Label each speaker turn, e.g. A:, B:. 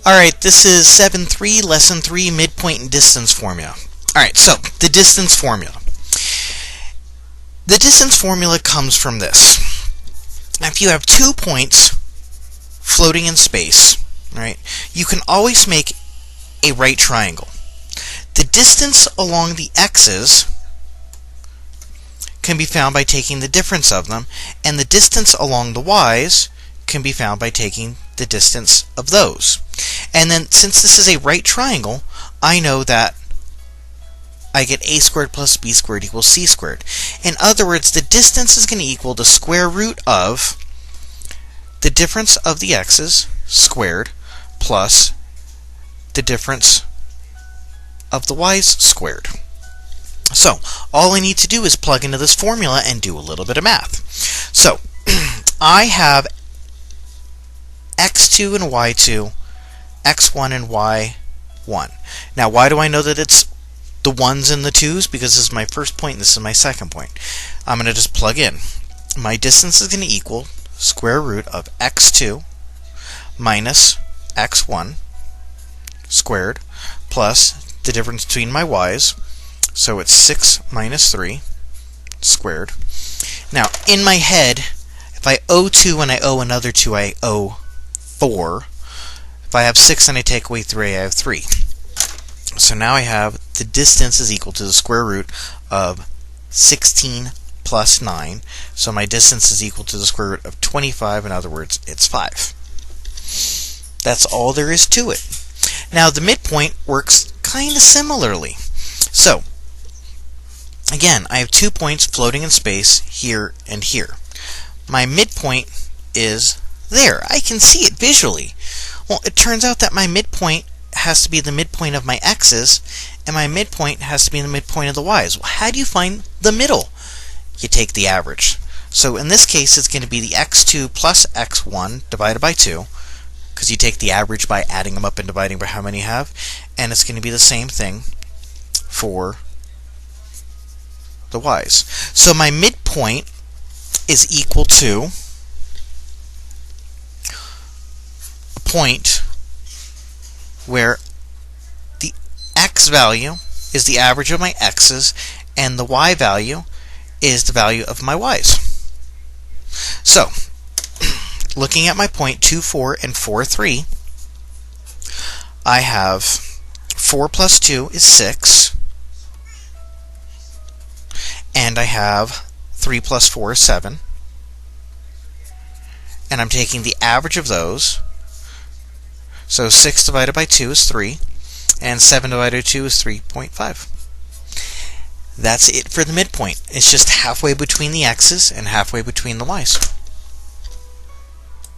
A: Alright, this is 7.3, Lesson 3, Midpoint and Distance Formula. Alright, so, the distance formula. The distance formula comes from this. Now, if you have 2 points floating in space, right, you can always make a right triangle. The distance along the x's can be found by taking the difference of them, and the distance along the y's can be found by taking the distance of those. And then, since this is a right triangle, I know that I get a squared plus b squared equals c squared. In other words, the distance is going to equal the square root of the difference of the x's squared plus the difference of the y's squared. So, all I need to do is plug into this formula and do a little bit of math. So, I have x2 and y2, x1 and y1. Now, why do I know that it's the 1's and the 2's? Because this is my first point and this is my second point. I'm going to just plug in. My distance is going to equal square root of x2 minus x1 squared plus the difference between my y's. So it's 6 minus 3 squared. Now, in my head, if I owe 2 and I owe another 2, I owe 4. If I have 6 and I take away 3, I have 3. So now I have the distance is equal to the square root of 16 plus 9. So my distance is equal to the square root of 25. In other words, it's 5. That's all there is to it. Now the midpoint works kind of similarly. So, again, I have 2 points floating in space here and here. My midpoint is there. I can see it visually. Well, it turns out that my midpoint has to be the midpoint of my x's, and my midpoint has to be the midpoint of the y's. Well, how do you find the middle? You take the average. So in this case, it's going to be the x2 plus x1 divided by 2, because you take the average by adding them up and dividing by how many you have, and it's going to be the same thing for the y's. So my midpoint is equal to a point where the x value is the average of my x's and the y value is the value of my y's. So, looking at my point 2, 4, and 4, 3, I have 4 plus 2 is 6, and I have 3 plus 4 is 7, and I'm taking the average of those. So 6 divided by 2 is 3, and 7 divided by 2 is 3.5. That's it for the midpoint. It's just halfway between the x's and halfway between the y's.